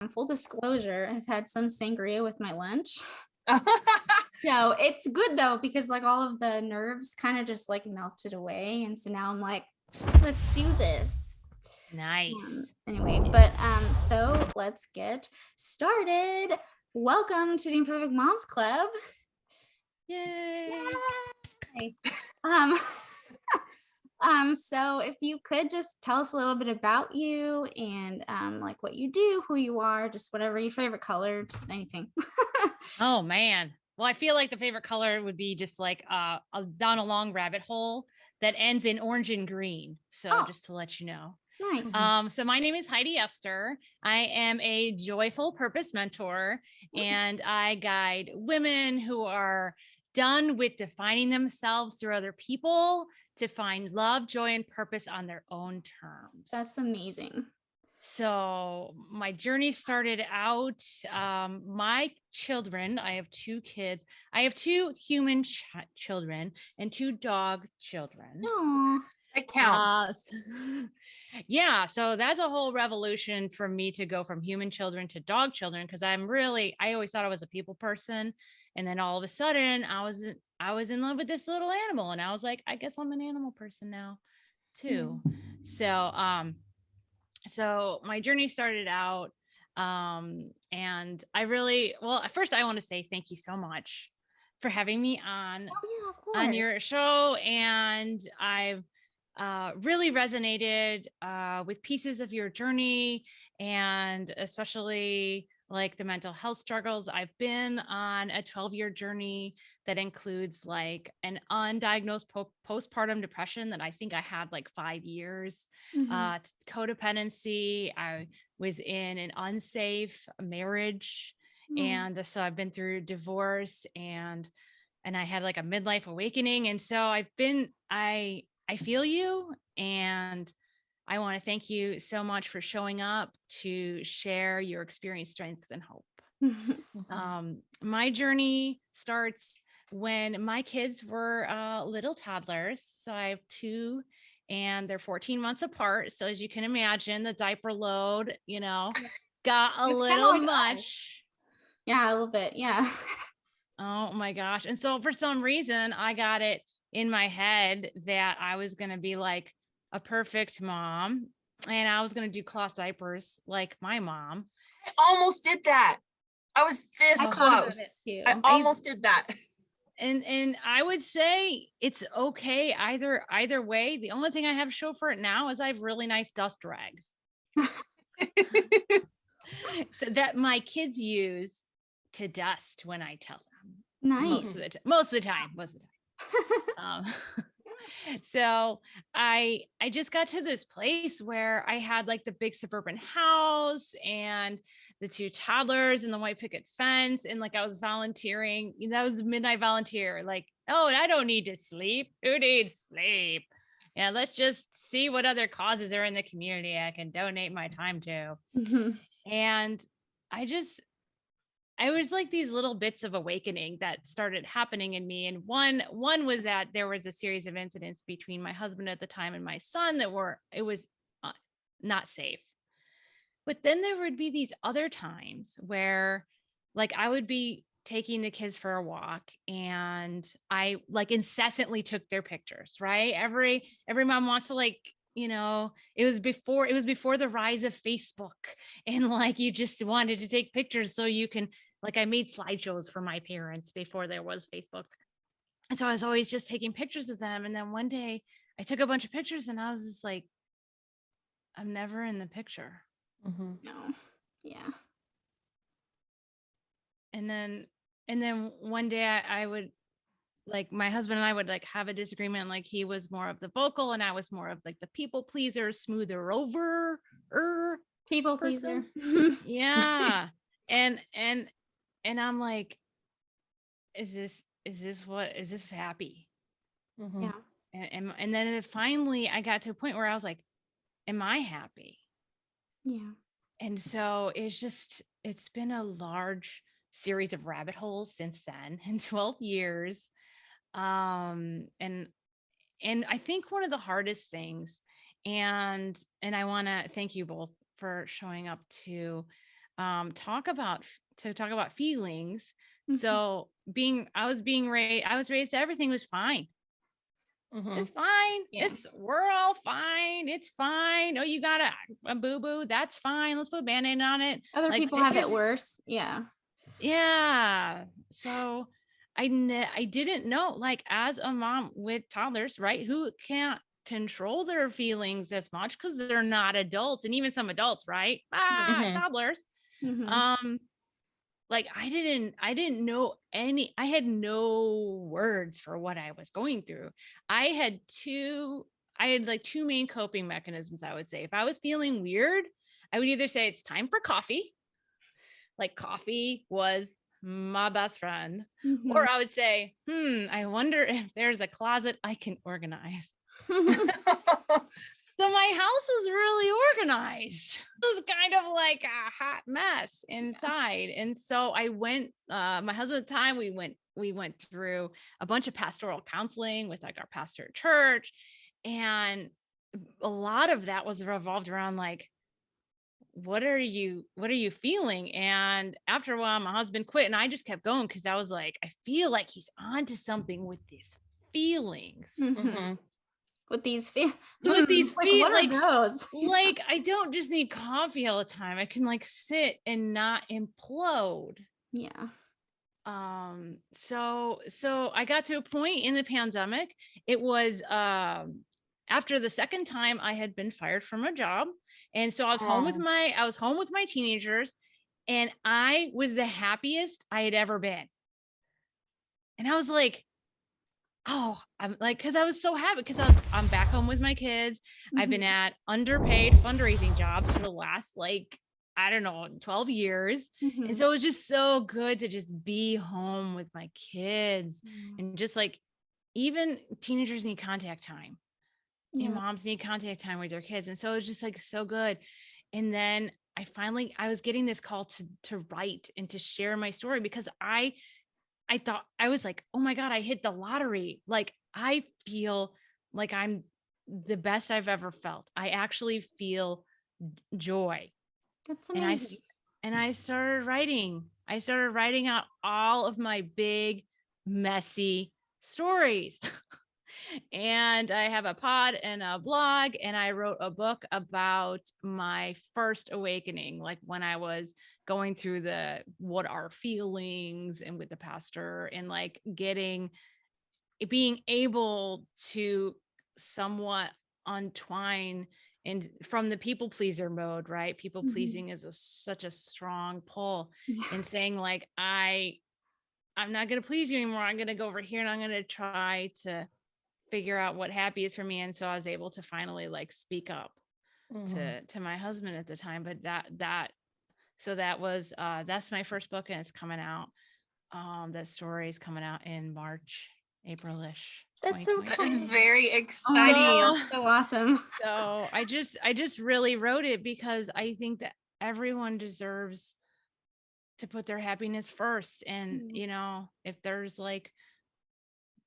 full disclosure, I've had some sangria with my lunch. So it's good though, because like all of the nerves kind of just like melted away. And so now I'm like, let's do this. Nice. Anyway, but so let's get started. Welcome to the Imperfect Moms Club. Yay. Yay. So if you could just tell us a little bit about you and like what you do, who you are, just whatever your favorite color, just anything. Oh man. Well, I feel like the favorite color would be just like down a long rabbit hole that ends in orange and green. So just to let you know. Nice. So my name is Heidi Esther. I am a joyful purpose mentor, and I guide women who are done with defining themselves through other people to find love, joy, and purpose on their own terms. That's amazing. So my journey started out, my children, I have two kids. I have two human children and two dog children. Aww. It counts. Yeah. So that's a whole revolution for me to go from human children to dog children. Cause I always thought I was a people person. And then all of a sudden I was in love with this little animal. And I was like, I guess I'm an animal person now too. So my journey started out, and at first I want to say thank you so much for having me on your show. And I've really resonated with pieces of your journey, and especially like the mental health struggles. I've been on a 12-year journey that includes like an undiagnosed postpartum depression that I think I had like 5 years, codependency. I was in an unsafe marriage. And so I've been through divorce, and I had like a midlife awakening. And so I feel you, and I want to thank you so much for showing up to share your experience, strength, and hope. My journey starts when my kids were little toddlers. So I have two, and they're 14 months apart. So as you can imagine, the diaper load, got a little much. Yeah, a little bit. Yeah. Oh my gosh. And so for some reason, I got it in my head that I was going to be like a perfect mom, and I was going to do cloth diapers like my mom. I almost did that. I was this close. I almost did that. And I would say it's okay either way. The only thing I have to show for it now is I have really nice dust rags. So that my kids use to dust when I tell them. Nice. Most of the time. So I just got to this place where I had like the big suburban house and the two toddlers and the white picket fence. And like, I was volunteering, that was midnight volunteer. Like, oh, I don't need to sleep. Who needs sleep? Yeah. Let's just see what other causes are in the community I can donate my time to. And I was like these little bits of awakening that started happening in me. And one was that there was a series of incidents between my husband at the time and my son it was not safe. But then there would be these other times where like I would be taking the kids for a walk, and I like incessantly took their pictures, right? Every mom wants to like, it was before the rise of Facebook, and like you just wanted to take pictures so you can, like, I made slideshows for my parents before there was Facebook. And so I was always just taking pictures of them. And then one day I took a bunch of pictures, and I was just like, I'm never in the picture. No. Yeah. And then one day I would, like, my husband and I would like have a disagreement. Like, he was more of the vocal and I was more of like the people pleaser, smoother over people pleaser. Yeah. And I'm like, is this happy? Yeah. And then finally I got to a point where I was like, am I happy? Yeah. And so it's been a large series of rabbit holes since then, in 12 years. And I think one of the hardest things, and I want to thank you both for showing up too. talk about feelings. Mhm. So I was raised that everything was fine. Mhm. It's fine. Yeah. We're all fine. It's fine. Oh, you got a boo-boo. That's fine. Let's put a Band-Aid on it. Other Like, people have it worse. Yeah. yeah. So I didn't know, like, as a mom with toddlers, right, who can't control their feelings as much because they're not adults, and even some adults, right? Mhm. Toddlers. Mhm. Like, I didn't know I had no words for what I was going through. I had like two main coping mechanisms, I would say. If I was feeling weird, I would either say it's time for coffee. Like, coffee was my best friend. Mhm. Or I would say, I wonder if there's a closet I can organize. So my house was really organized. It was kind of like a hot mess inside. And so I went, my husband at the time, we went through a bunch of pastoral counseling with like our pastor at church. And a lot of that was revolved around like, what are you feeling? And after a while, my husband quit and I just kept going because I was like, I feel like he's onto something with these feelings. Mhm. With these With these like feet, what are those? like I don't just need coffee all the time. I can like sit and not implode. Yeah. So I got to a point in the pandemic. It was after the second time I had been fired from a job. And so I was home with my teenagers, and I was the happiest I had ever been. And I was like, oh, I'm like, because I was so happy because I'm back home with my kids. I've been Mhm. at underpaid fundraising jobs for the last, like, I don't know, 12 years. And Mhm. so it was just so good to just be home with my kids, and just like, even teenagers need contact time, and Yeah. moms need contact time with their kids. And so it was just like so good. And then I was getting this call to write and to share my story because I thought, I was like, oh my God, I hit the lottery. Like, I feel like I'm the best I've ever felt. I actually feel joy. That's And amazing. I started writing. I started writing out all of my big, messy stories. And I have a pod and a blog, and I wrote a book about my first awakening, like when I was going through the what are feelings and with the pastor, and like being able to somewhat untwine and from the people pleaser mode, right? People Mhm. pleasing is such a strong pull, Yeah. and saying like, I'm not going to please you anymore. I'm going to go over here and I'm going to try to figure out what happy is for me. And so I was able to finally like speak up Mhm. to my husband at the time. But that was that's my first book, and it's coming out. That story is coming out in March, Aprilish. That's so That is 2022. exciting. very Oh my exciting. God, So, that's so awesome. so I just really wrote it because I think that everyone deserves to put their happiness first. And, Mm. if there's like,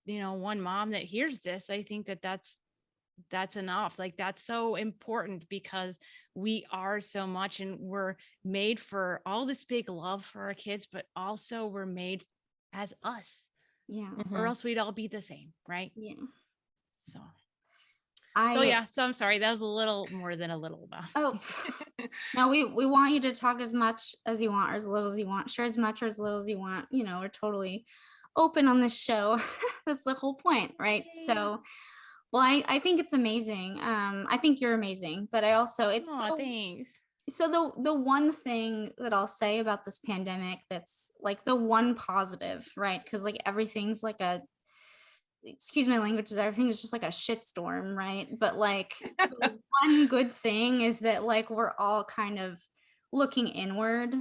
one mom that hears this, I think that that's enough. Like, that's so important because we are so much, and we're made for all this big love for our kids, but also we're made as us, Yeah. or Mhm. else we'd all be the same, right? Yeah. So I yeah, so I'm sorry, that was a little more than a little about. Oh, no, we want you to talk as much as you want or as little as you want. Share as much or as little as you want. We're totally open on this show. That's the whole point, right? So, well, I think it's amazing. I think you're amazing, but I also it's Oh, so thanks. so the one thing that I'll say about this pandemic that's like the one positive, right? Because like everything's like a excuse my language, but everything is just like a shitstorm, right? But like the one good thing is that like we're all kind of looking inward,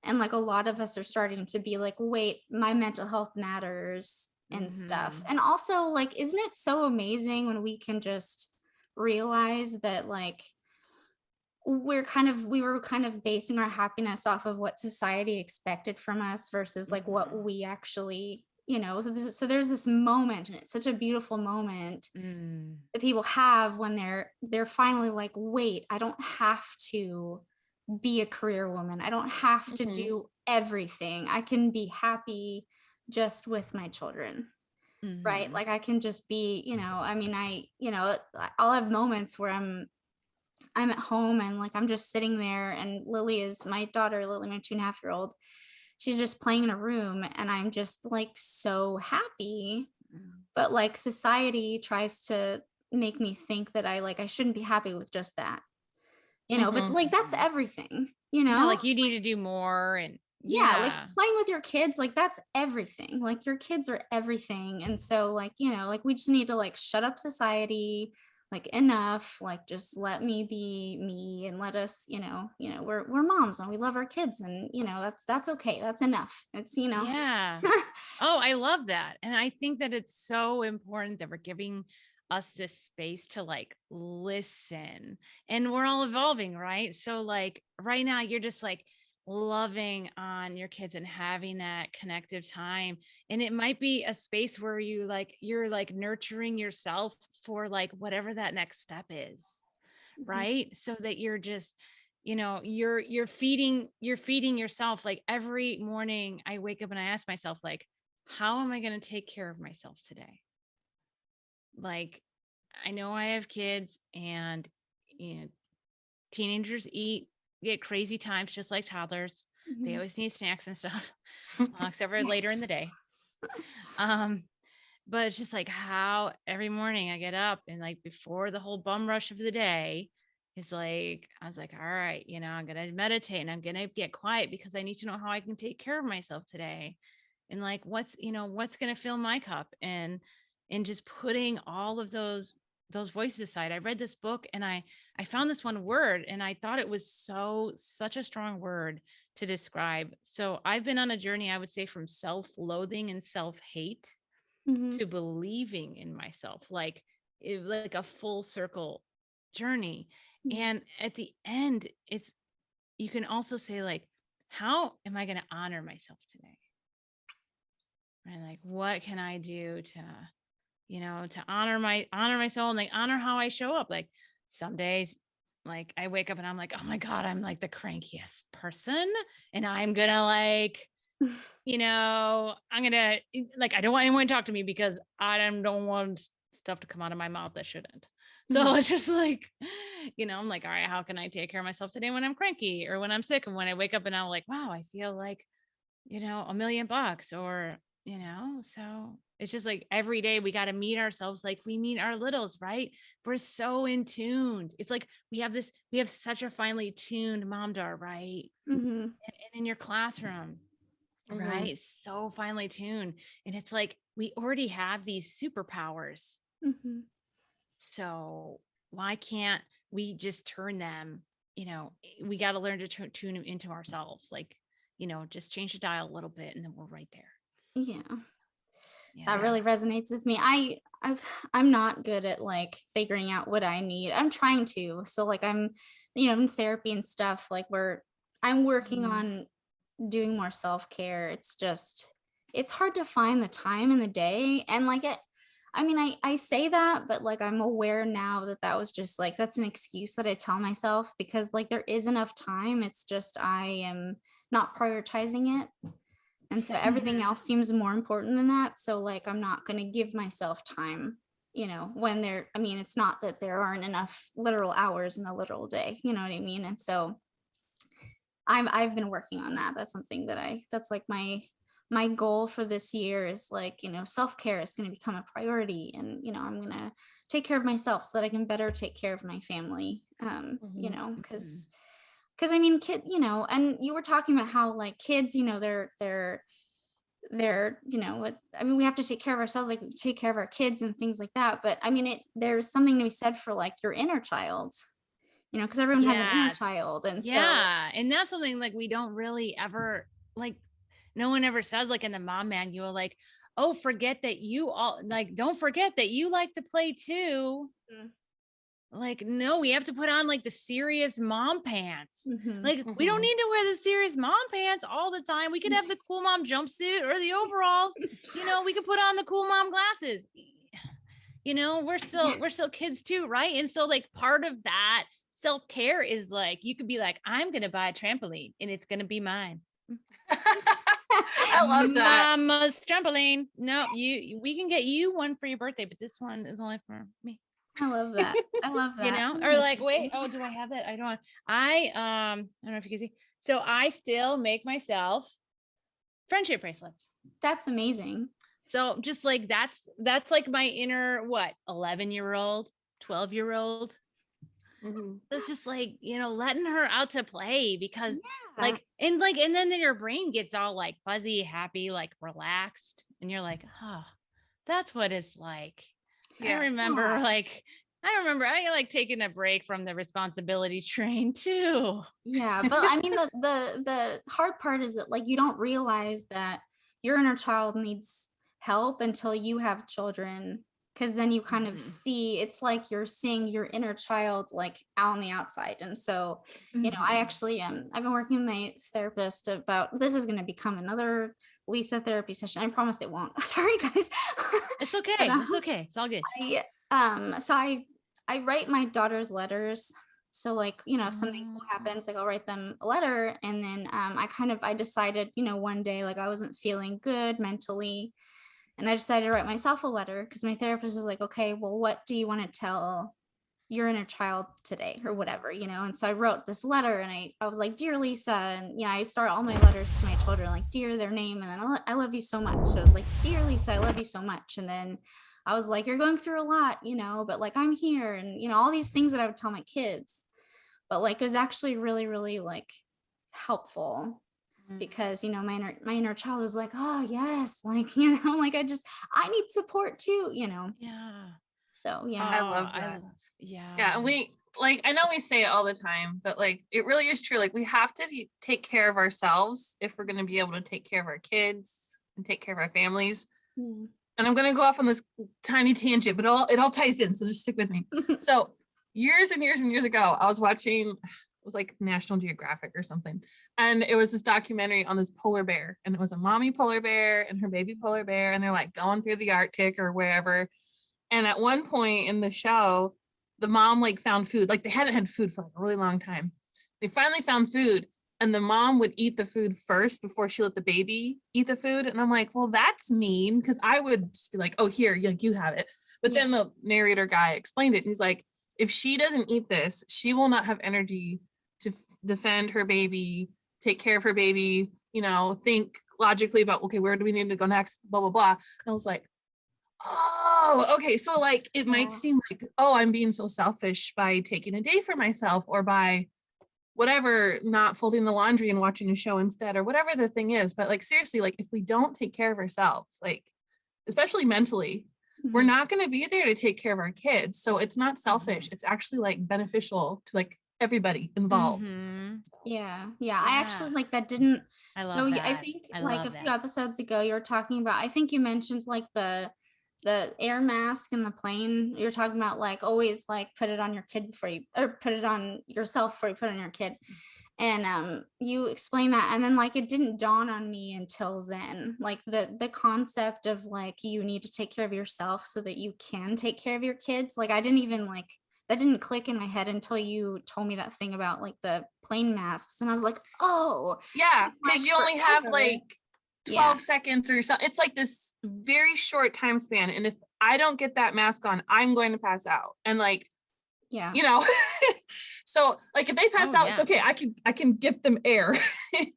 and like a lot of us are starting to be like, wait, my mental health matters and stuff. Mhm. And also, like, isn't it so amazing when we can just realize that like we were kind of basing our happiness off of what society expected from us versus like what Mhm. we actually so there's this moment, and it's such a beautiful moment Mm. that people have when they're finally like, wait, I don't have to be a career woman. I don't have to do everything. I can be happy just with my children. Right. Like I can just be, I mean, I'll have moments where I'm at home and like I'm just sitting there, and Lily is my daughter, Lily, my 2.5-year-old. She's just playing in a room and I'm just like so happy. But like society tries to make me think that I shouldn't be happy with just that. But like that's everything, Yeah, like you need to do more. And yeah, like playing with your kids, like that's everything. Like your kids are everything. And so like, like we just need to like shut up society, like enough, like just let me be me and let us, we're moms and we love our kids, and that's okay. That's enough. It's, Yeah. Oh, I love that. And I think that it's so important that we're giving us this space to like listen, and we're all evolving, right? So like right now you're just like loving on your kids and having that connective time. And it might be a space where you're like nurturing yourself for like whatever that next step is. Right. So that you're just, you're feeding yourself. Like every morning I wake up and I ask myself, like, how am I going to take care of myself today? Like, I know I have kids, and, teenagers get crazy times, just like toddlers. They always need snacks and stuff, except for later in the day. But it's just like how every morning I get up and like before the whole bum rush of the day is like, I was like, all right, I'm going to meditate and I'm going to get quiet because I need to know how I can take care of myself today. And like, what's going to fill my cup, and just putting all of those voices aside. I read this book and I found this one word and I thought it was such a strong word to describe. So I've been on a journey, I would say, from self-loathing and self-hate to believing in myself, like a full circle journey. And at the end, you can also say like, how am I going to honor myself today? And like, what can I do to honor my soul, and like honor how I show up? Like some days, like I wake up and I'm like, oh my God, I'm like the crankiest person, and I'm gonna like, I'm gonna like, I don't want anyone to talk to me because I don't want stuff to come out of my mouth that shouldn't. So it's just like, I'm like, all right, how can I take care of myself today when I'm cranky or when I'm sick? And when I wake up and I'm like, wow, I feel like, $1 million, or, so it's just like every day we got to meet ourselves like we meet our littles, right? We're so in tuned. It's like we have such a finely tuned momdar, right? And in your classroom, right? So finely tuned. And it's like we already have these superpowers. So why can't we just turn them, we got to learn to tune them into ourselves. Like, just change the dial a little bit and then we're right there. Yeah. That really resonates with me. I'm not good at like figuring out what I need. I'm trying to. So like I'm, in therapy and stuff, like I'm working on doing more self-care. It's hard to find the time in the day. And like I say that, but like I'm aware now that was just like, that's an excuse that I tell myself, because like there is enough time. It's just I am not prioritizing it. And so everything else seems more important than that. So like I'm not going to give myself time, when it's not that there aren't enough literal hours in the literal day, you know what I mean? And so I've been working on that. That's something that's like my goal for this year is like, self-care is going to become a priority, and, I'm going to take care of myself so that I can better take care of my family. Because kid, and you were talking about how like kids, they're we have to take care of ourselves, like we take care of our kids and things like that. But there's something to be said for like your inner child, because everyone has an inner child. And and that's something like we don't really ever, like no one ever says, like in the mom manual, like, oh, forget that you all like, don't forget that you like to play too. Like, no, we have to put on like the serious mom pants. Like, we don't need to wear the serious mom pants all the time. We could have the cool mom jumpsuit or the overalls. We could put on the cool mom glasses. We're still kids too, right? And so like part of that self-care is like, you could be like, I'm going to buy a trampoline and it's going to be mine. I love that. Mama's trampoline. No, we can get you one for your birthday, but this one is only for me. I love that. I love that. You know, or like, wait, oh, do I have that? I don't know if you can see. So I still make myself friendship bracelets. That's amazing. So just like that's like my inner 11-year-old, 12-year-old. It's just like, letting her out to play, because and then your brain gets all like fuzzy, happy, like relaxed, and you're like, oh, that's what it's like. I remember I like taking a break from the responsibility train too. Yeah, but I mean the hard part is that like you don't realize that your inner child needs help until you have children, because then you kind of see, it's like you're seeing your inner child like out on the outside. And so I actually I've been working with my therapist about, this is going to become another Lisa therapy session. I promise it won't. Sorry guys. It's okay. But, it's okay. It's all good. So I write my daughter's letters. So like, if something cool happens, like I'll write them a letter. And then I decided, one day, like I wasn't feeling good mentally. And I decided to write myself a letter, because my therapist was like, okay, well, what do you want to tell your inner child today, or whatever, And so I wrote this letter, and I was like, dear Lisa. And, I start all my letters to my children, like, dear their name. And then I love you so much. So I was like, dear Lisa, I love you so much. And then I was like, you're going through a lot, but like, I'm here. And, all these things that I would tell my kids, but like, it was actually really, really like helpful, because my inner child was like, oh yes, like like I need support too, so I love that. Yeah, and we like, I know we say it all the time, but like it really is true. Like we have to take care of ourselves if we're going to be able to take care of our kids and take care of our families. And I'm going to go off on this tiny tangent, but it all ties in, so just stick with me. So years and years and years ago, I was watching, it was like National Geographic or something, and it was this documentary on this polar bear, and it was a mommy polar bear and her baby polar bear, and they're like going through the Arctic or wherever. And at one point in the show, the mom like found food, like they hadn't had food for like a really long time. They finally found food, and the mom would eat the food first before she let the baby eat the food. And I'm like, well, that's mean, because I would just be like, oh, here, you have it. But then the narrator guy explained it, and he's like, if she doesn't eat this, she will not have energy to defend her baby, take care of her baby, think logically about, okay, where do we need to go next, blah, blah, blah. And I was like, oh, okay. So like, it might seem like, oh, I'm being so selfish by taking a day for myself, or by whatever, not folding the laundry and watching a show instead, or whatever the thing is. But like, seriously, like if we don't take care of ourselves, like, especially mentally, we're not going to be there to take care of our kids. So it's not selfish. It's actually like beneficial to like everybody involved. Yeah. I actually like that didn't. I love that. I think like a few episodes ago, you were talking about, I think you mentioned like the air mask in the plane. You're talking about like always like put it on your kid before you, or put it on yourself before you put it on your kid. And you explained that, and then like it didn't dawn on me until then, like the concept of like you need to take care of yourself so that you can take care of your kids. Like I didn't even like, that didn't click in my head until you told me that thing about like the plane masks, and I was like, oh yeah, because you only have like 12 seconds or so. It's like this very short time span, and if I don't get that mask on, I'm going to pass out. And like, so like if they pass out, it's okay, I can give them air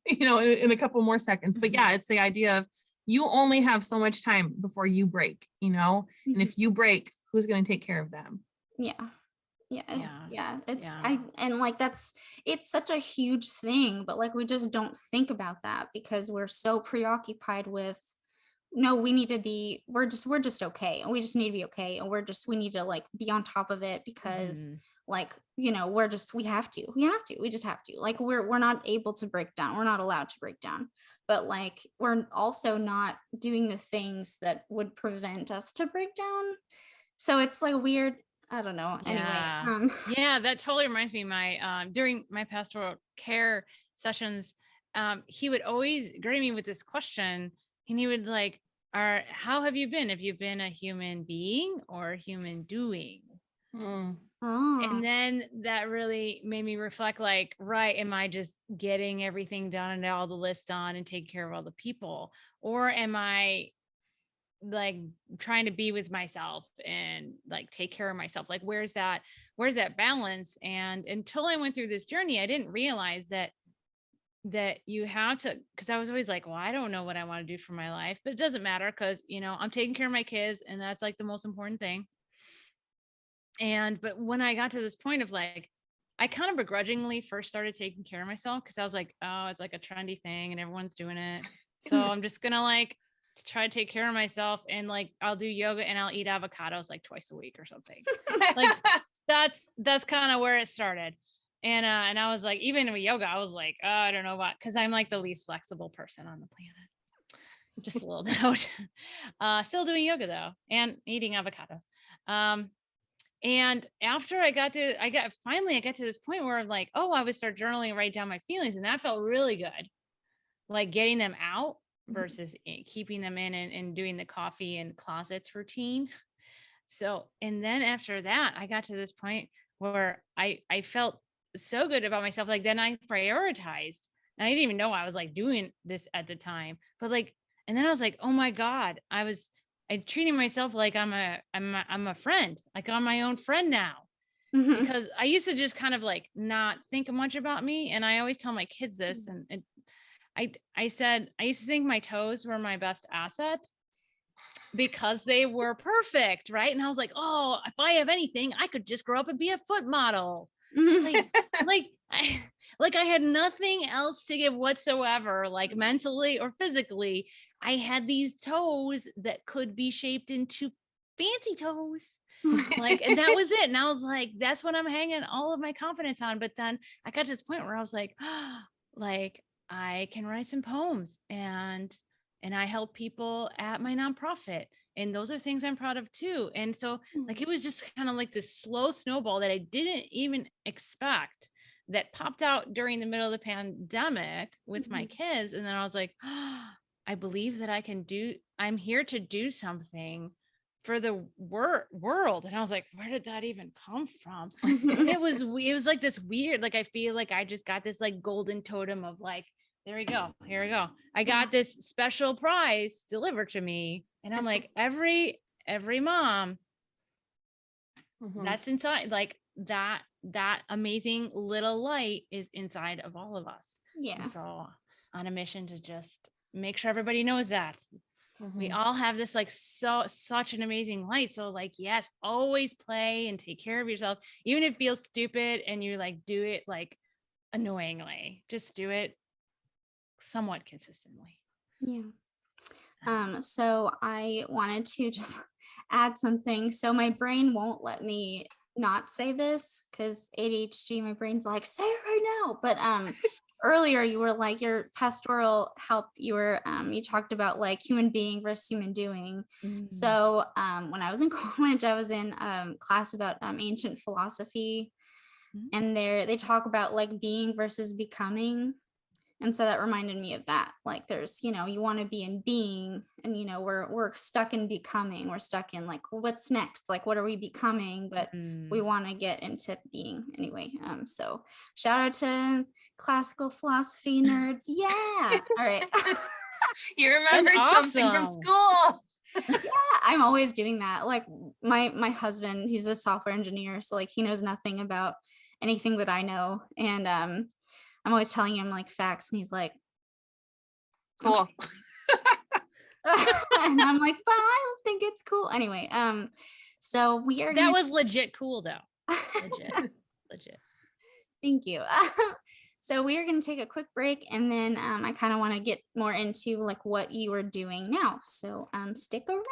in a couple more seconds. But yeah, it's the idea of you only have so much time before you break, and if you break, who's going to take care of them? And like it's such a huge thing, but like we just don't think about that because we're so preoccupied with, no, we need to be, we're just okay, and we just need to be okay, and we need to like be on top of it, because like we just have to, like we're not able to break down, we're not allowed to break down, but like we're also not doing the things that would prevent us to break down. So it's like weird, I don't know. Anyway. That totally reminds me, my during my pastoral care sessions, he would always greet me with this question, and he would like, how have you been? Have you been a human being or a human doing? Oh. And then that really made me reflect, like, right, am I just getting everything done and all the lists done and taking care of all the people? Or am I like trying to be with myself and like take care of myself? Like, where's that balance? And until I went through this journey, I didn't realize that you have to, because I was always like, well, I don't know what I want to do for my life, but it doesn't matter because, I'm taking care of my kids and that's like the most important thing. But when I got to this point of like, I kind of begrudgingly first started taking care of myself because I was like, oh, it's like a trendy thing and everyone's doing it. So I'm just gonna like try to take care of myself, and like I'll do yoga and I'll eat avocados like twice a week or something. Like that's kind of where it started. And I was like, even with yoga, I was like, oh, I don't know what, because I'm like the least flexible person on the planet. Just a little note. Still doing yoga though, and eating avocados. And after I got to this point where I'm like, oh, I would start journaling and write down my feelings. And that felt really good. Like getting them out versus keeping them in and doing the coffee and closets routine. So, and then after that, I got to this point where I felt so good about myself. Like then I prioritized. And I didn't even know I was like doing this at the time, but like, and then I was like, oh my God, I treating myself like I'm a friend, like I'm my own friend now. Because I used to just kind of like not think much about me. And I always tell my kids this. And I said, I used to think my toes were my best asset because they were perfect. Right. And I was like, oh, if I have anything, I could just grow up and be a foot model. like I had nothing else to give whatsoever, like mentally or physically. I had these toes that could be shaped into fancy toes. Like, and that was it. And I was like, that's what I'm hanging all of my confidence on. But then I got to this point where I was like, like I can write some poems and I help people at my nonprofit. And those are things I'm proud of too. And so like, it was just kind of like this slow snowball that I didn't even expect that popped out during the middle of the pandemic with my kids. And then I was like, I believe that I'm here to do something for the world. And I was like, where did that even come from? It was like this weird, like, I feel like I just got this like golden totem of like, there we go. Here we go. I got this special prize delivered to me. And I'm like, every mom that's inside, like that amazing little light is inside of all of us. Yeah. And so on a mission to just make sure everybody knows that we all have this like such an amazing light. So like, yes, always play and take care of yourself, even if it feels stupid and you like do it like annoyingly, just do it somewhat consistently. Yeah. So I wanted to just add something. So my brain won't let me not say this because ADHD, my brain's like, say it right now. But earlier you were like your pastoral help, you talked about like human being versus human doing. So when I was in college, I was in class about ancient philosophy, and they talk about like being versus becoming. And so that reminded me of that. Like there's, you want to be in being, and we're stuck in becoming. We're stuck in like, well, what's next? Like, what are we becoming? But we want to get into being anyway. So shout out to classical philosophy nerds. Yeah. All right. You remembered something from school. Yeah, I'm always doing that. Like my husband, he's a software engineer, so like he knows nothing about anything that I know. And I'm always telling him like facts, and he's like, cool. Okay. And I'm like, but I don't think it's cool. Anyway, so we are that was legit cool though. Legit. Thank you. So we are going to take a quick break, and then I kind of want to get more into like what you are doing now. So stick around.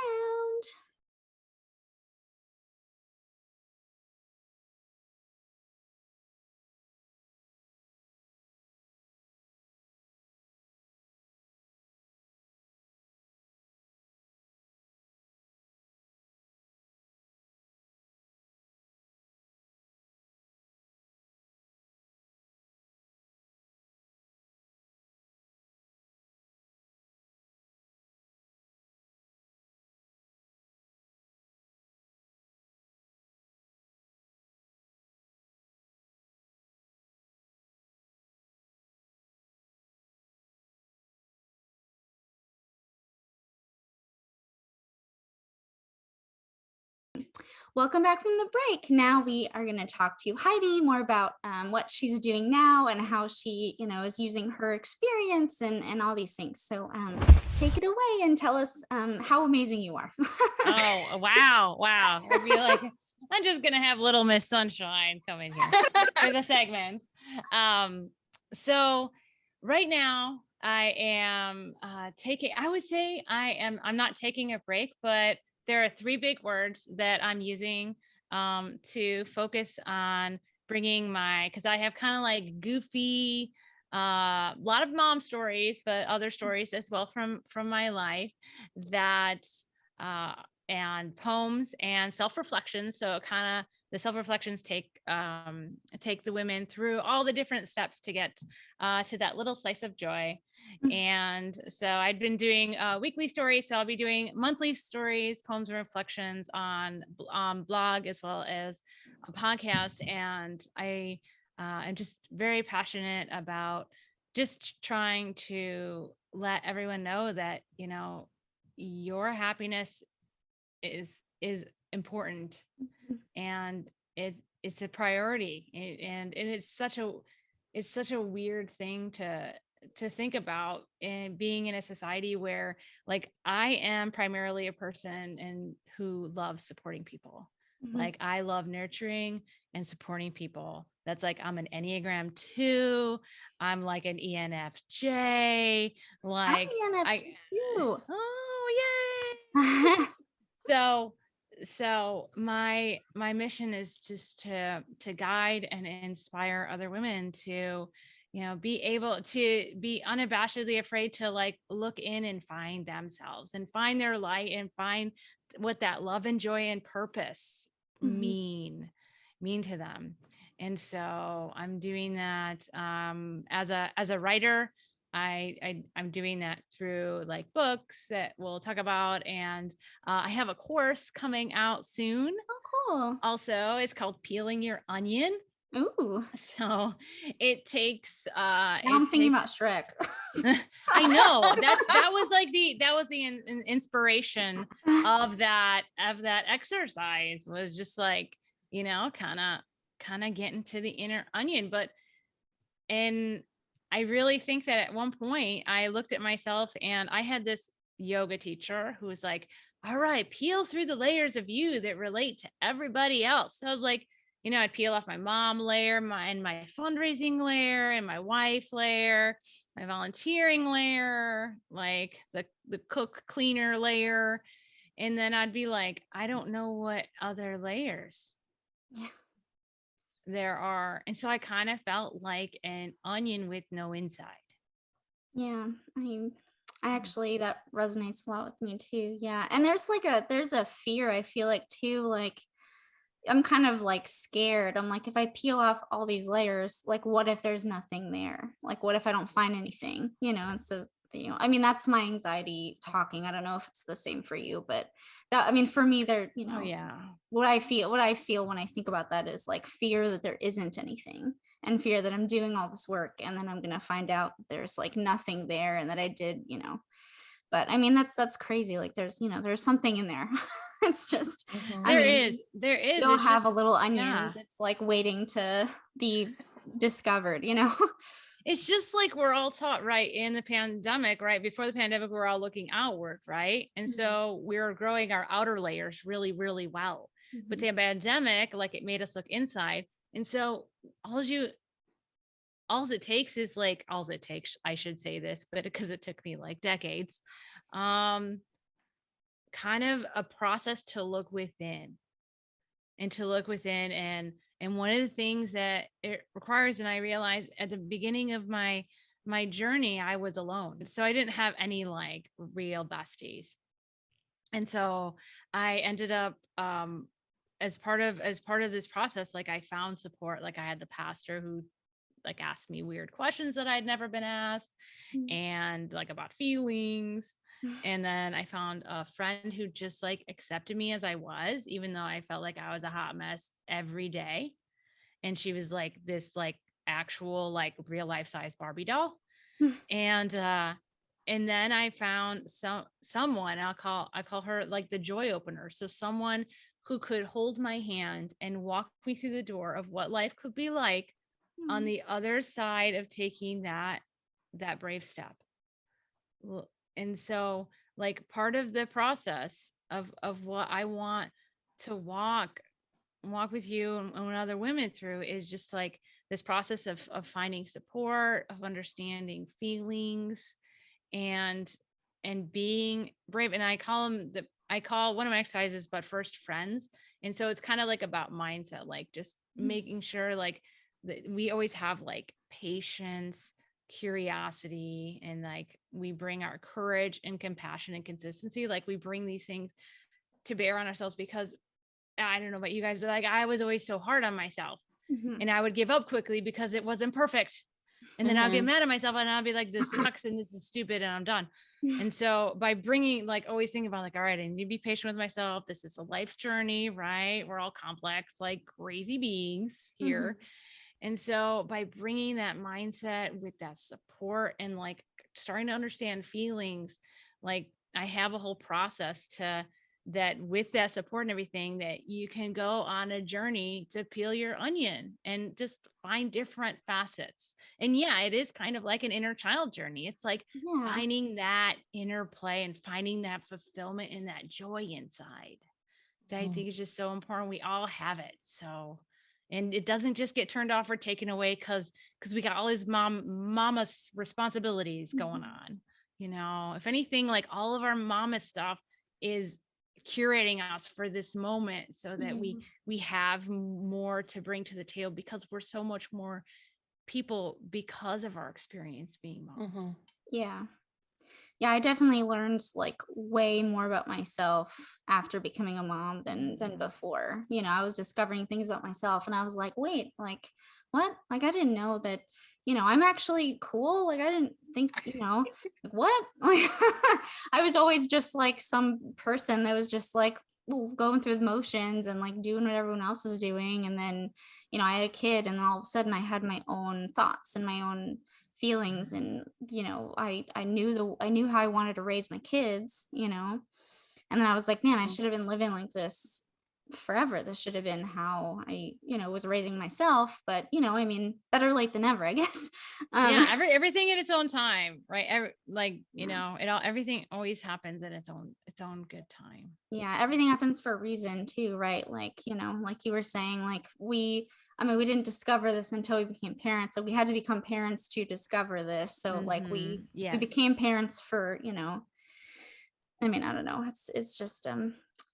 welcome back from the break. Now we are going to talk to Heidi more about what she's doing now and how she, is using her experience and all these things. So take it away and tell us how amazing you are. Oh, wow. I feel like I'm just going to have Little Miss Sunshine come in here for the segments. So right now I am I'm not taking a break, but there are 3 big words that I'm using to focus on bringing because I have kind of like goofy, a lot of mom stories, but other stories as well from my life that and poems and self-reflections. So kind of the self-reflections take the women through all the different steps to get to that little slice of joy. And so I've been doing weekly stories. So I'll be doing monthly stories, poems and reflections on blog as well as a podcast. And I am just very passionate about just trying to let everyone know that, your happiness is important, and it's a priority, and it's such a weird thing to think about, in being in a society where, like, I am primarily a person and who loves supporting people. Like, I love nurturing and supporting people. That's like, I'm an Enneagram 2. I'm like an ENFJ. Like, I'm ENFJ too. Oh, yay. So my mission is just to guide and inspire other women to, be able to be unabashedly afraid to, like, look in and find themselves and find their light and find what that love and joy and purpose mean to them. And so I'm doing that as a writer. I'm doing that through, like, books that we'll talk about, and I have a course coming out soon. Oh, cool. Also, it's called Peeling Your Onion. Ooh. So it takes now I'm thinking about Shrek. I know that was the inspiration of that exercise, was just like, kind of getting to the inner onion. And I really think that at one point I looked at myself, and I had this yoga teacher who was like, all right, peel through the layers of you that relate to everybody else. So I was like, I'd peel off my mom layer, my fundraising layer, and my wife layer, my volunteering layer, like the cook cleaner layer. And then I'd be like, I don't know what other layers there are. And so I kind of felt like an onion with no inside. Yeah, I actually, that resonates a lot with me too. Yeah. And there's a fear, I feel like, too, like, I'm kind of like scared. I'm like, if I peel off all these layers, like, what if there's nothing there? Like, what if I don't find anything? And so, I mean, that's my anxiety talking. I don't know if it's the same for you, but that, I mean, for me, there, Oh, yeah. what I feel when I think about that is like fear that there isn't anything, and fear that I'm doing all this work and then I'm going to find out there's like nothing there, and that I did, but I mean, that's crazy. Like, there's something in there. It's just, there is you'll it's have just a little onion yeah. that's like waiting to be discovered. It's just like we're all taught, right, in the pandemic, right before the pandemic, we're all looking outward, right? And so we're growing our outer layers really, really well. But the pandemic, like, it made us look inside. And so all it takes, I should say this, but because it took me like decades, kind of a process to look within, and one of the things that it requires, and I realized at the beginning of my journey, I was alone. So I didn't have any, like, real besties. And so I ended up, as part of this process, like, I found support. Like, I had the pastor who, like, asked me weird questions that I'd never been asked, and, like, about feelings. And then I found a friend who just, like, accepted me as I was, even though I felt like I was a hot mess every day. And she was like this, like, actual, like, real life size Barbie doll. And then I found someone, I call her like the joy opener. So someone who could hold my hand and walk me through the door of what life could be like on the other side of taking that brave step. And so, like, part of the process of what I want to walk with you and other women through is just like this process of finding support, of understanding feelings, and being brave. And I call one of my exercises but first friends. And so it's kind of like about mindset, like just making sure like that we always have like patience, curiosity, and like we bring our courage and compassion and consistency. Like we bring these things to bear on ourselves, because I don't know about you guys, but like I was always so hard on myself, and I would give up quickly because it wasn't perfect. And then I'll get mad at myself and I'll be like, this sucks and this is stupid and I'm done. And so by bringing, like, always thinking about like, all right, I need to be patient with myself. This is a life journey, right? We're all complex, like crazy beings here. And so by bringing that mindset with that support and like starting to understand feelings, like I have a whole process that with that support and everything, that you can go on a journey to peel your onion and just find different facets. And yeah, it is kind of like an inner child journey. It's like finding that inner play and finding that fulfillment and that joy inside that I think is just so important. We all have it. So, and it doesn't just get turned off or taken away because we got all these mama's responsibilities going on. You know, if anything, like all of our mama stuff is curating us for this moment so that we have more to bring to the table, because we're so much more people because of our experience being moms. Yeah, I definitely learned like way more about myself after becoming a mom than before. You know, I was discovering things about myself and I was like, wait, like what? Like I didn't know that, you know, I'm actually cool. Like I didn't think, you know, like what? Like I was always just like some person that was just like going through the motions and like doing what everyone else is doing. And then, you know, I had a kid and then all of a sudden I had my own thoughts and my own feelings, and you know, I knew how I wanted to raise my kids, you know. And then I was like, man, I should have been living like this forever. This should have been how I, you know, was raising myself. But you know, I mean, better late than never, I guess. Yeah, everything at its own time, right? You know, everything always happens at its own good time. Yeah, everything happens for a reason too, right? Like, you know, like you were saying, like we didn't discover this until we became parents. So we had to become parents to discover this. So like we became parents for, you know, I mean, I don't know. It's just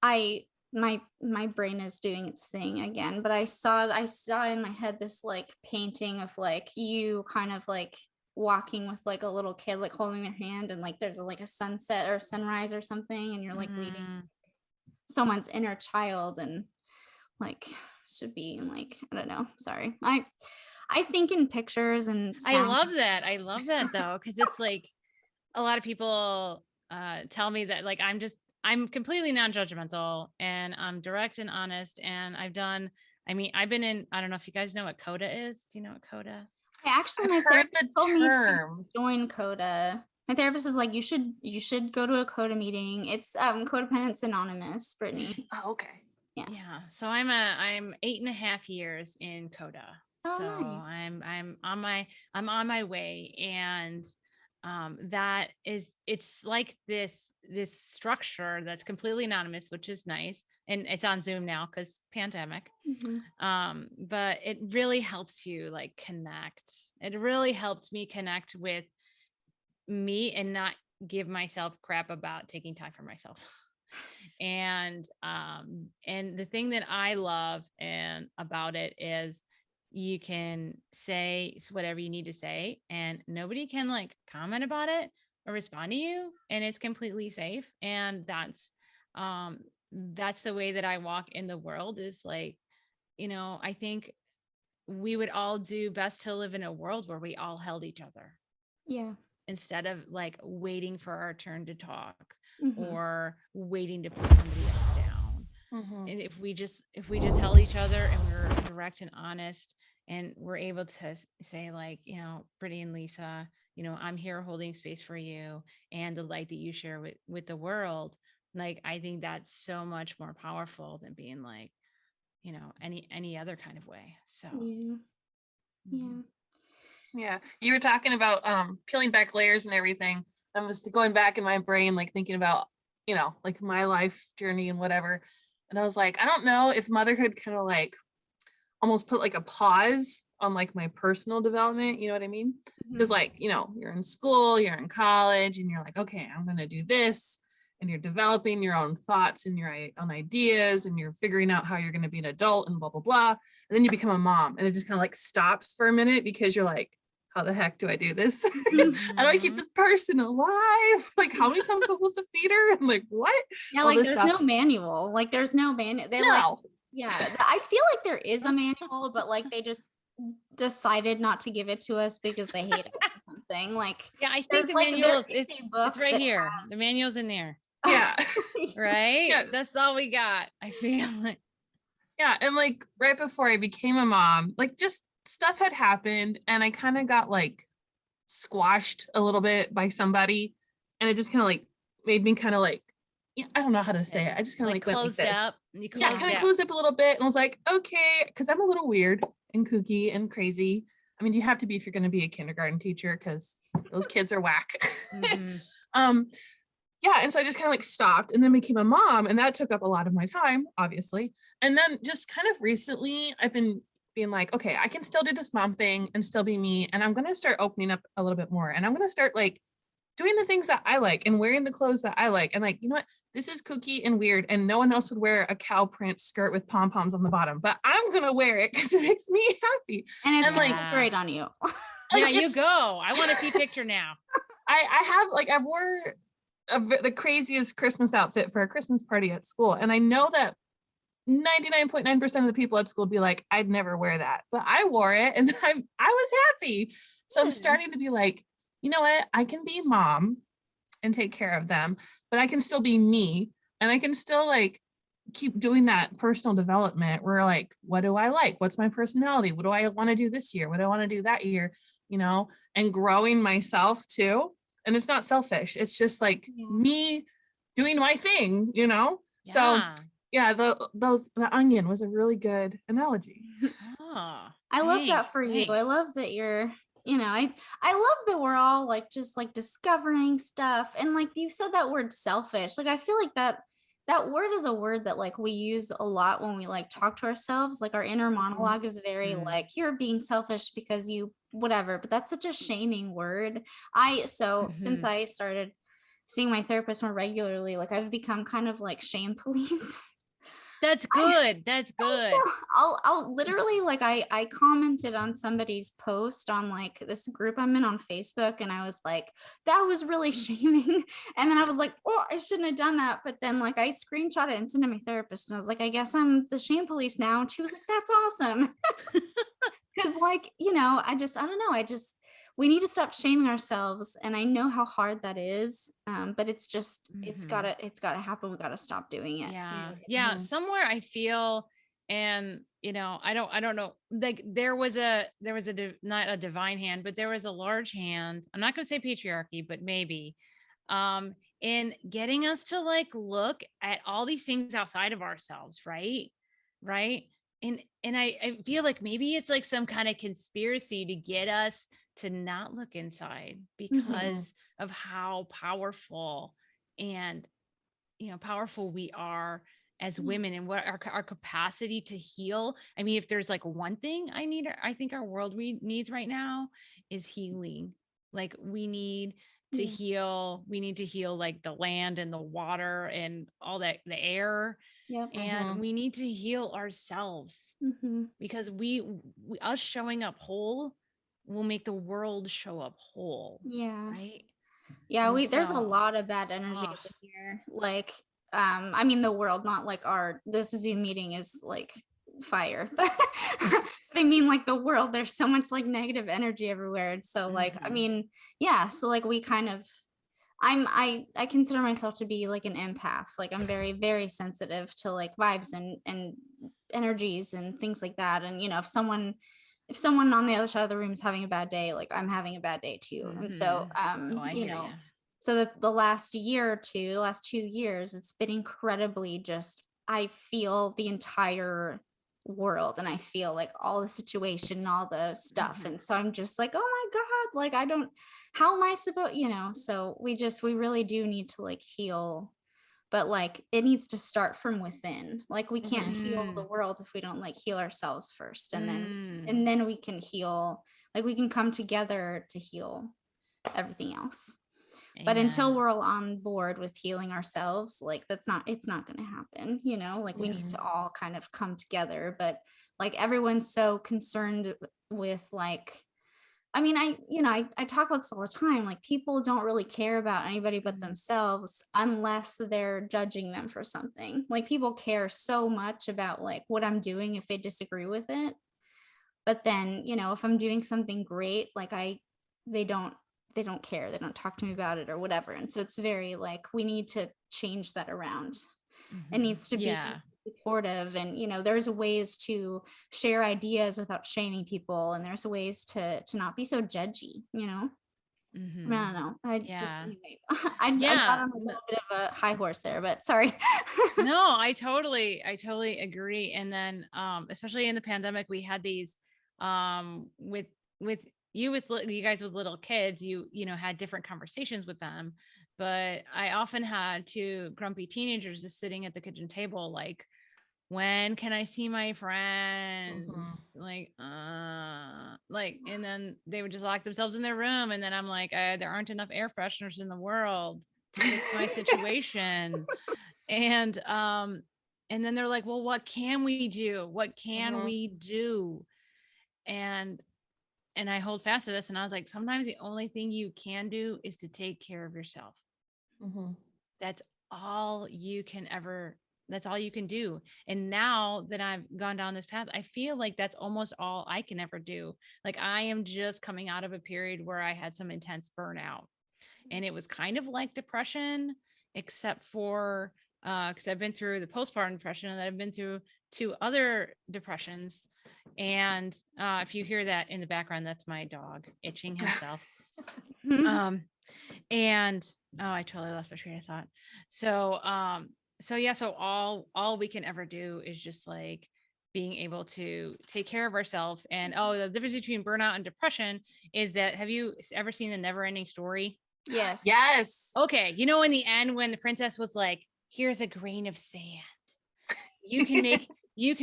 my brain is doing its thing again, but I saw in my head this like painting of like you kind of like walking with like a little kid like holding their hand, and like there's like a sunset or sunrise or something, and you're like leading someone's inner child, and like should be like, I don't know, sorry, I think in pictures and I love that though, because it's like a lot of people tell me that like I'm completely non-judgmental and I'm direct and honest, and I've been in, I don't know if you guys know what CODA is. Do you know what CODA? Actually, my therapist told me to join CODA. My therapist was like, you should go to a CODA meeting. It's Codependence Anonymous, Brittany. Oh, okay. Yeah. So I'm 8.5 years in CODA. Oh, so nice. I'm on my way. And that is, it's like this structure that's completely anonymous, which is nice. And it's on Zoom now because pandemic. But it really helps you like connect. It really helped me connect with me and not give myself crap about taking time for myself. And the thing that I love and about it is you can say whatever you need to say and nobody can like comment about it or respond to you, and it's completely safe. And that's the way that I walk in the world, is like, you know, I think we would all do best to live in a world where we all held each other. Yeah. Instead of like waiting for our turn to talk or waiting to put somebody else down. And if we just held each other and we're direct and honest, and we're able to say like, you know, Brittany and Lisa, you know, I'm here holding space for you and the light that you share with the world. Like, I think that's so much more powerful than being like, any other kind of way. So Yeah. Yeah. Yeah. You were talking about peeling back layers and everything. I was going back in my brain, like thinking about, like my life journey and whatever. And I was like, I don't know if motherhood kind of like almost put like a pause on like my personal development. You know what I mean? Because like, you're in school, you're in college, and you're like, okay, I'm going to do this. And you're developing your own thoughts and your own ideas, and you're figuring out how you're going to be an adult and blah, blah, blah. And then you become a mom, and it just kind of like stops for a minute because you're like, how the heck do I do this? How do I keep this person alive? Like, how many times am I supposed to feed her? And like, what? Yeah, All like this there's stuff. no manual. Like there's no manual. They like, No. yeah, I feel like there is a manual, but like they just decided not to give it to us because they hate us or something. Like, yeah, I think there's the like manual there is a book it's right that here. has- The manual's in there, Yeah. right? Yeah. That's all we got. I feel like. Yeah. And like right before I became a mom, like just stuff had happened, and I kind of got like squashed a little bit by somebody, and it just kind of like made me kind of like, I don't know how to say it. I just kind of like went like closed this. up. You Yeah, closed kind of up. closed up a little bit, and I was like, okay, because I'm a little weird and kooky and crazy. I mean, you have to be if you're going to be a kindergarten teacher, because those kids are whack. Mhm. Yeah, and so I just kind of like stopped, and then became a mom, and that took up a lot of my time, obviously. And then just kind of recently, I've been being like, okay, I can still do this mom thing and still be me, and I'm going to start opening up a little bit more, and I'm going to start like doing the things that I like and wearing the clothes that I like. And like, you know what? This is kooky and weird, and no one else would wear a cow print skirt with pom-poms on the bottom, but I'm going to wear it because it makes me happy. and it's And gonna like, look great on you. Yeah, you go. I want to see picture now. I have like, I wore the craziest Christmas outfit for a Christmas party at school. And I know that 99.9% of the people at school would be like, I'd never wear that, but I wore it, and I was happy. So I'm starting to be like, you know what? I can be mom and take care of them, but I can still be me, and I can still like keep doing that personal development where like, what do I like? What's my personality? What do I want to do this year? What do I want to do that year? And growing myself too. And it's not selfish. It's just like me doing my thing, So yeah, the onion was a really good analogy. Oh, I love that for you. thanks. I love that you're, I love that we're all like just like discovering stuff. And like you said that word selfish. Like I feel like that word is a word that like we use a lot when we like talk to ourselves. Like our inner monologue is very like, you're being selfish because you whatever, but that's such a shaming word. Since I started seeing my therapist more regularly, like I've become kind of like shame police. That's good. That's good. I'll literally like I commented on somebody's post on like this group I'm in on Facebook, and I was like, that was really shaming. And then I was like, oh, I shouldn't have done that. But then like I screenshot it and sent it to my therapist, and I was like, I guess I'm the shame police now. And she was like, that's awesome. Because like, I don't know. We need to stop shaming ourselves. And I know how hard that is. But it's just, it's gotta happen. We gotta stop doing it. Yeah. Somewhere I feel, and I don't know, like there was not a divine hand, but there was a large hand. I'm not going to say patriarchy, but maybe, in getting us to like look at all these things outside of ourselves. Right. And I feel like maybe it's like some kind of conspiracy to get us to not look inside because of how powerful and powerful we are as women, and what our capacity to heal. I mean, if there's like one thing I think our world needs right now is healing. Like we need to heal. We need to heal like the land and the water and all that, the air. Yep. And we need to heal ourselves because us showing up whole will make the world show up whole. Yeah. Right. Yeah. There's a lot of bad energy in here. Like, I mean, the world, not like this Zoom meeting is like fire, but I mean, like the world, there's so much like negative energy everywhere. And so like, I mean, yeah. So like we kind of, I consider myself to be like an empath. Like I'm very, very sensitive to like vibes and energies and things like that. And, if someone on the other side of the room is having a bad day, like I'm having a bad day too. And so, So the last year or two, last 2 years, it's been incredibly just, I feel the entire world and I feel like all the situation and all the stuff. And so I'm just like, oh my God, like I don't, how am I supposed, so we really do need to like heal, but like it needs to start from within. Like we can't heal the world if we don't like heal ourselves first. And then we can heal, like we can come together to heal everything else. But until we're all on board with healing ourselves, like it's not going to happen, like we need to all kind of come together. But like everyone's so concerned with like, I mean, I talk about this all the time. Like people don't really care about anybody but themselves unless they're judging them for something. Like people care so much about like what I'm doing if they disagree with it. But then, if I'm doing something great, like they don't care. They don't talk to me about it or whatever. And so it's very like, we need to change that around. It needs to be supportive. And, there's ways to share ideas without shaming people. And there's ways to not be so judgy, I don't know. Anyway, I got on a little bit of a high horse there, but sorry. No, I totally agree. And then, especially in the pandemic, we had these, with you guys with little kids, you had different conversations with them, but I often had two grumpy teenagers just sitting at the kitchen table, like, when can I see my friends? Like, and then they would just lock themselves in their room. And then I'm like, there aren't enough air fresheners in the world to fix my situation. And then they're like, well, what can we do? What can we do? And I hold fast to this. And I was like, sometimes the only thing you can do is to take care of yourself. That's all you can do. And now that I've gone down this path, I feel like that's almost all I can ever do. Like I am just coming out of a period where I had some intense burnout, and it was kind of like depression, except for because I've been through the postpartum depression, and then I've been through 2 other depressions. And if you hear that in the background, that's my dog itching himself. And I totally lost my train of thought. So so all we can ever do is just like being able to take care of ourselves. And the difference between burnout and depression is that, have you ever seen The Never Ending Story? Yes. Okay, in the end, when the princess was like, here's a grain of sand, you can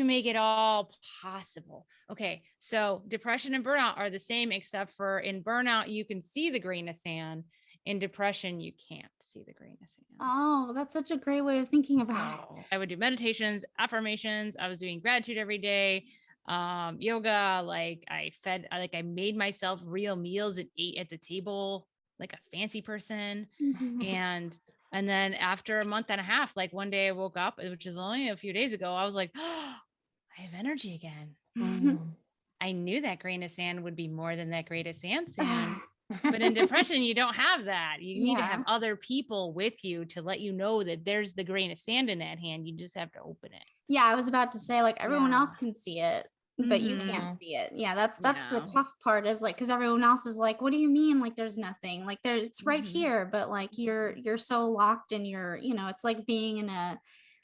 make it all possible. Okay, so depression and burnout are the same, except for in burnout you can see the grain of sand. In depression, you can't see the grain of sand. Oh, that's such a great way of thinking about it. I would do meditations, affirmations. I was doing gratitude every day, yoga. Like I made myself real meals and ate at the table like a fancy person. And then after a month and a half, like one day I woke up, which is only a few days ago, I was like, oh, I have energy again. I knew that grain of sand would be more than that grain of sand soon. But in depression, you don't have that. You need to have other people with you to let you know that there's the grain of sand in that hand. You just have to open it. Yeah, I was about to say, like, everyone else can see it, but you can't see it. Yeah, that's the tough part, is like, because everyone else is like, what do you mean? Like, there's nothing. Like, it's right here, but like you're so locked in your, it's like being in a,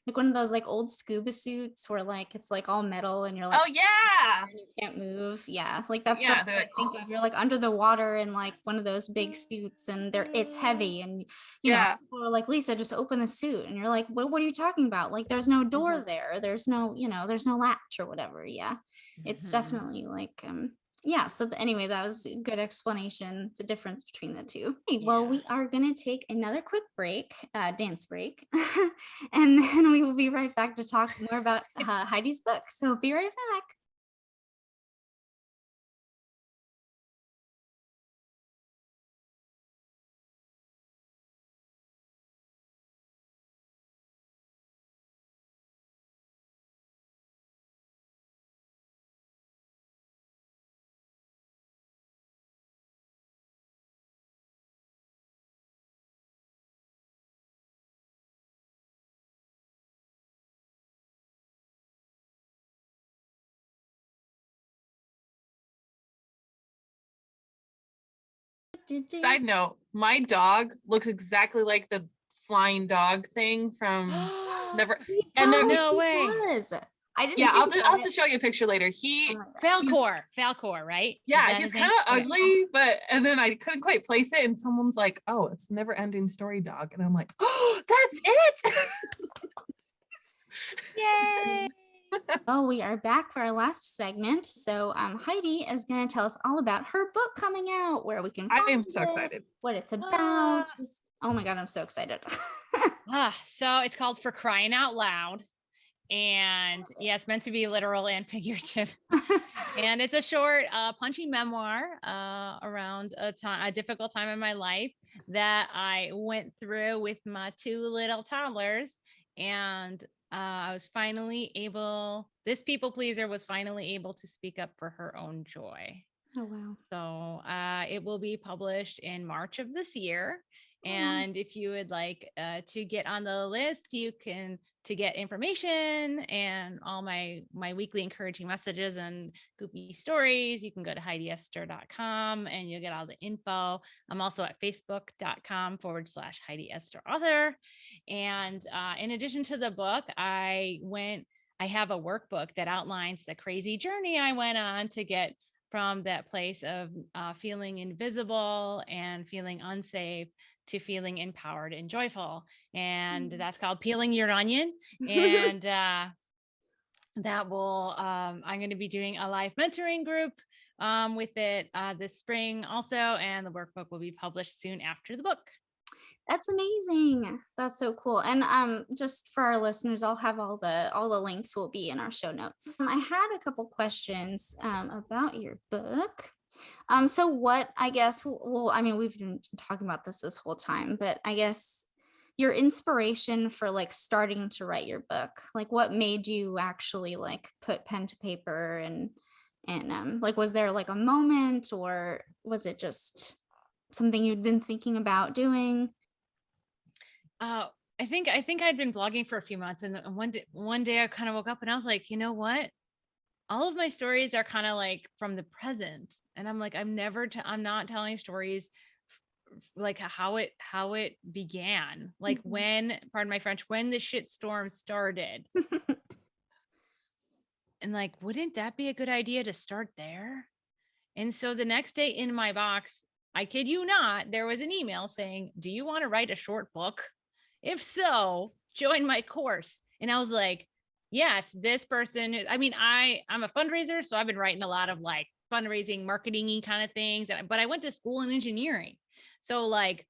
like one of those like old scuba suits where like it's like all metal and you're like, oh yeah, and you can't move. Yeah, like that's what I think of. You're like under the water in like one of those big suits, and it's heavy, and people are like, Lisa, just open the suit, and you're like, what are you talking about? Like there's no door there, there's no there's no latch or whatever. It's definitely like so anyway, that was a good explanation, the difference between the two. Okay, well, we are going to take another quick break, dance break, and then we will be right back to talk more about Heidi's book. So be right back. Side note, my dog looks exactly like the flying dog thing from Never. And then No way. Does. I didn't. Yeah, think I'll have to show you a picture later. Falcor, right? Yeah, he's kind of ugly, but and then I couldn't quite place it, and someone's like, "Oh, it's Never Ending Story Dog," and I'm like, "Oh, that's it!" Yay! Oh, we are back for our last segment. So Heidi is going to tell us all about her book coming out, where we can I am find so it, excited. what it's about. Oh my God, I'm so excited. So it's called For Crying Out Loud. And yeah, it's meant to be literal and figurative. And it's a short, punchy memoir around a difficult time in my life that I went through with my two little toddlers. And I was finally able, this people pleaser was finally able to speak up for her own joy. Oh, wow. So it will be published in March of this year. And if you would like to get on the list, you can, to get information and all my weekly encouraging messages and goopy stories, you can go to HeidiEsther.com and you'll get all the info. I'm also at Facebook.com/Heidi Esther author. And in addition to the book, I have a workbook that outlines the crazy journey I went on to get from that place of feeling invisible and feeling unsafe to feeling empowered and joyful. And that's called Peeling Your Onion. And that will, I'm going to be doing a live mentoring group with it this spring also. And the workbook will be published soon after the book. That's amazing. That's so cool. And just for our listeners, I'll have all the links will be in our show notes. I had a couple questions about your book. So what, I guess, well, I mean, we've been talking about this whole time, but I guess your inspiration for like starting to write your book, like what made you actually like put pen to paper and like, was there like a moment, or was it just something you'd been thinking about doing? I think I'd been blogging for a few months, and one day I kind of woke up and I was like, you know what? All of my stories are kind of like from the present. And I'm like, I'm not telling stories like how it began, like when, pardon my French, when the shit storm started. And like, wouldn't that be a good idea to start there? And so the next day in my box, I kid you not, there was an email saying, do you want to write a short book? If so, join my course. And I was like, yes, this person, I'm a fundraiser. So I've been writing a lot of like fundraising, marketing kind of things. But I went to school in engineering. So like,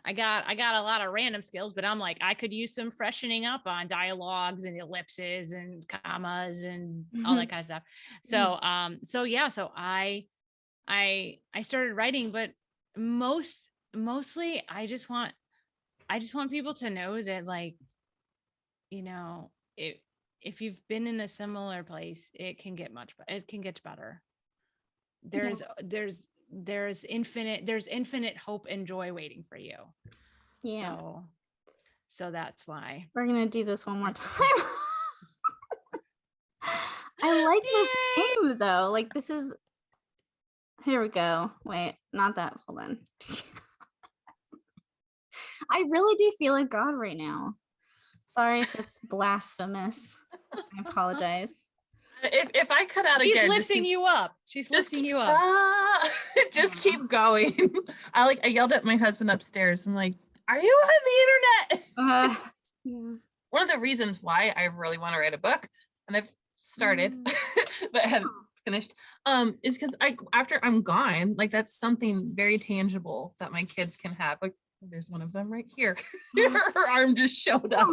I got a lot of random skills, but I'm like, I could use some freshening up on dialogues and ellipses and commas and all that kind of stuff. So, so I started writing, but mostly I just want people to know that, like, you know, if you've been in a similar place, it can get better. There's infinite hope and joy waiting for you. Yeah. So that's why we're going to do this one more time. I like this name though. Like, this is, here we go. Wait, not that. Hold on. I really do feel like God right now. Sorry if it's blasphemous. I apologize. If I cut out She's again, lifting you up. She's lifting you up. Just keep going. I yelled at my husband upstairs. I'm like, are you on the internet? Yeah. One of the reasons why I really want to write a book, and I've started, but haven't finished, is because after I'm gone, like that's something very tangible that my kids can have. Like, there's one of them right here. Her arm just showed up.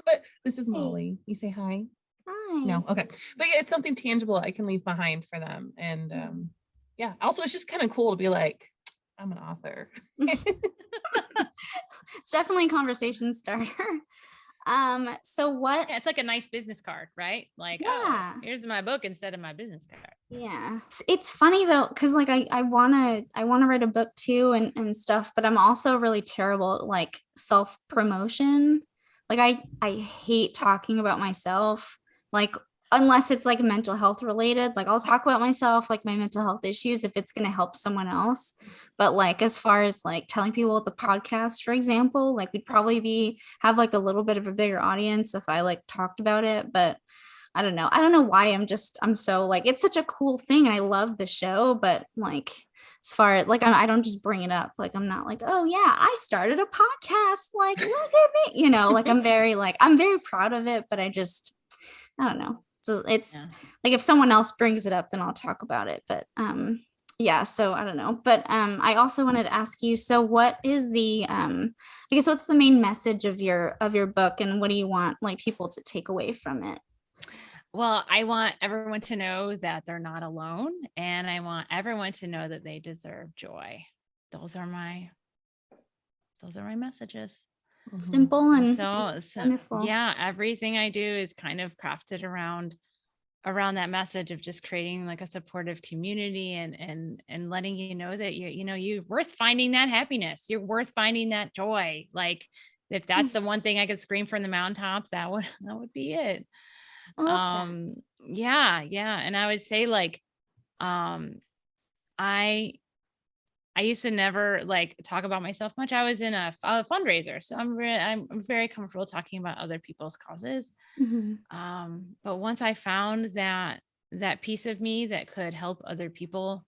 But this is Molly. You say hi. Hi. No, okay. But yeah, it's something tangible I can leave behind for them. And yeah, also it's just kind of cool to be like, I'm an author. It's definitely a conversation starter. So what? Yeah, it's like a nice business card, right? Like, yeah. Oh, here's my book instead of my business card. Yeah, it's funny though, because like I wanna write a book too and stuff, but I'm also really terrible at like self-promotion. Like I hate talking about myself. Like unless it's like mental health related, like I'll talk about myself, like my mental health issues, if it's going to help someone else. But like as far as like telling people with the podcast, for example, like we'd probably have like a little bit of a bigger audience if I like talked about it. But I don't know. I don't know why I'm so like, it's such a cool thing. And I love the show, but like, as far as like, I don't just bring it up. Like, I'm not like, oh yeah, I started a podcast. Like, look at me, like I'm very proud of it, but I don't know. So it's like, if someone else brings it up, then I'll talk about it. But, yeah, so I don't know. But I also wanted to ask you, so what is the I guess what's the main message of your book, and what do you want like people to take away from it? Well, I want everyone to know that they're not alone, and I want everyone to know that they deserve joy. Those are my messages. Simple and so wonderful. Yeah, everything I do is kind of crafted around that message of just creating like a supportive community and letting you know that you're worth finding that happiness. You're worth finding that joy. Like, if that's the one thing I could scream from the mountaintops, that would be it. Yeah. And I would say like, I used to never like talk about myself much. I was in a fundraiser, so I'm very comfortable talking about other people's causes. But once I found that piece of me that could help other people,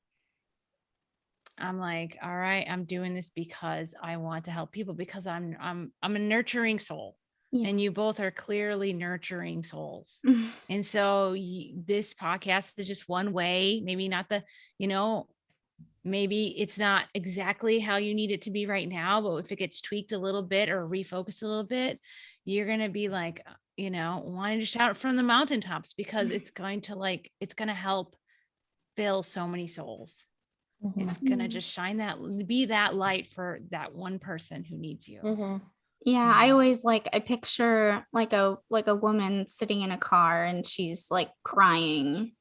I'm like, all right, I'm doing this because I want to help people, because I'm a nurturing soul. Yeah. And you both are clearly nurturing souls. And so this podcast is just one way, maybe not maybe it's not exactly how you need it to be right now, but if it gets tweaked a little bit or refocused a little bit, you're going to be like, wanting to shout from the mountaintops, because it's going to help fill so many souls. It's going to just be that light for that one person who needs you. Yeah, I always I picture like a woman sitting in a car and she's like crying,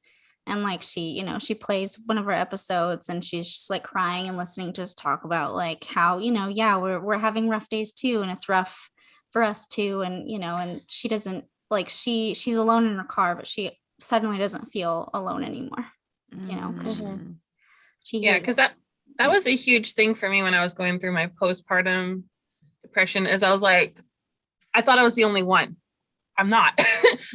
and like she plays one of our episodes and she's just like crying and listening to us talk about like how yeah, we're having rough days too, and it's rough for us too, and and she doesn't like she's alone in her car, but she suddenly doesn't feel alone anymore, because because that was a huge thing for me when I was going through my postpartum depression. Is I was like, I thought I was the only one. I'm not,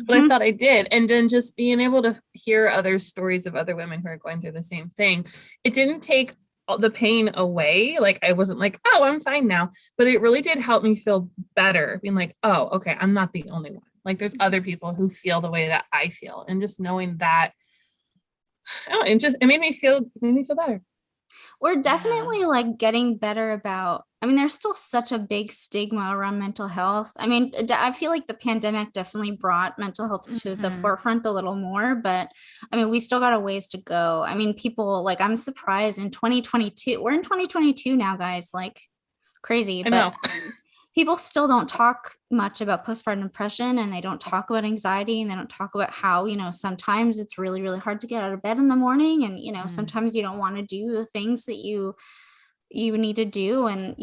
but I thought I did. And then just being able to hear other stories of other women who are going through the same thing, it didn't take the pain away. Like, I wasn't like, oh, I'm fine now, but it really did help me feel better, being like, oh, okay, I'm not the only one. Like, there's other people who feel the way that I feel. And just knowing that, it made me feel better. We're definitely like getting better about, there's still such a big stigma around mental health. I feel like the pandemic definitely brought mental health to the forefront a little more, but we still got a ways to go. People, like, I'm surprised in 2022, we're in 2022 now, guys, like crazy, but people still don't talk much about postpartum depression, and they don't talk about anxiety, and they don't talk about how, sometimes it's really, really hard to get out of bed in the morning. And, sometimes you don't want to do the things that you need to do. And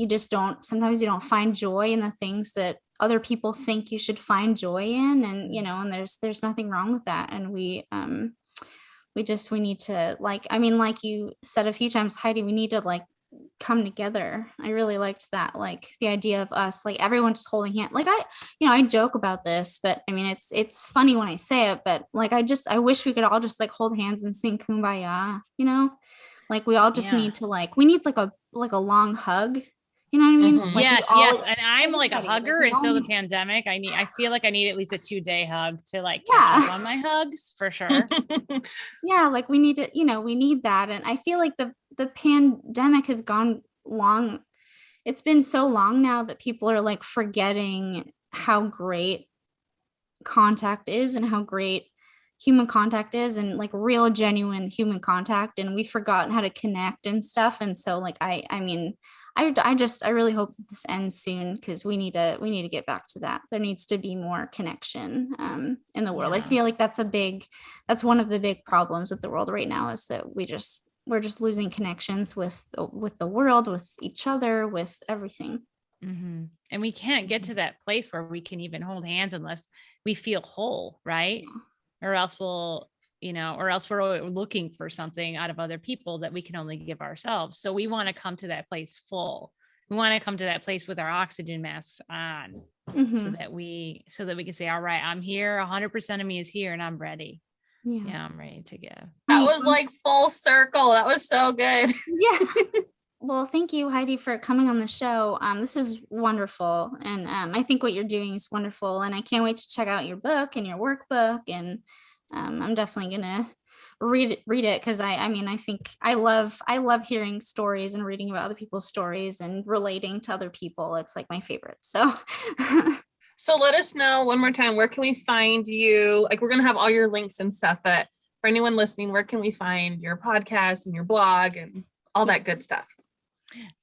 sometimes you don't find joy in the things that other people think you should find joy in. And, and there's nothing wrong with that. And we need to like you said a few times, Heidi, we need to like come together. I really liked that, like the idea of us, like everyone just holding hands. Like I joke about this, but it's funny when I say it, but like I wish we could all just like hold hands and sing Kumbaya, like we all just need to we need like a long hug. You know what I mean? Like yes. And I'm like a hugger. And so the pandemic, I feel like I need at least a 2-day hug to like catch up on my hugs for sure. Yeah. Like we need it, we need that. And I feel like the pandemic has gone long. It's been so long now that people are like forgetting how great contact is and how great human contact is, and like real genuine human contact. And we've forgotten how to connect and stuff. And so like, I really hope that this ends soon, because we need to get back to that. There needs to be more connection in the world. I feel like that's one of the big problems with the world right now, is that we're just losing connections with the world, with each other, with everything. And we can't get to that place where we can even hold hands unless we feel whole, right? or else we're looking for something out of other people that we can only give ourselves. So we want to come to that place full. We want to come to that place with our oxygen masks on, so that we can say, all right, I'm here. 100% of me is here and I'm ready. Yeah, I'm ready to give. That was like full circle. That was so good. Yeah. Well, thank you, Heidi, for coming on the show. This is wonderful. And I think what you're doing is wonderful. And I can't wait to check out your book and your workbook. And I'm definitely going to read it because I think I love hearing stories and reading about other people's stories and relating to other people. It's like my favorite. So So let us know one more time, where can we find you? Like, we're going to have all your links and stuff, but for anyone listening, where can we find your podcast and your blog and all that good stuff?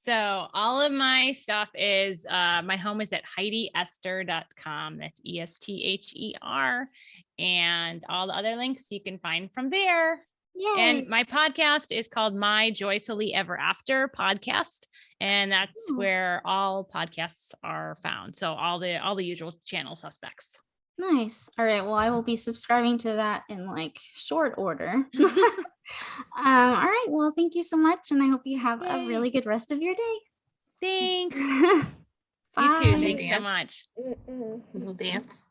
So all of my stuff is, my home is at HeidiEsther.com. That's ESTHER. And all the other links you can find from there. Yay. And my podcast is called My Joyfully Ever After podcast. And that's where all podcasts are found. So all the usual channel suspects. Nice. All right. Well, I will be subscribing to that in like short order. All right. Well, thank you so much. And I hope you have a really good rest of your day. Thanks. Bye. You too. Thanks so much. Little dance.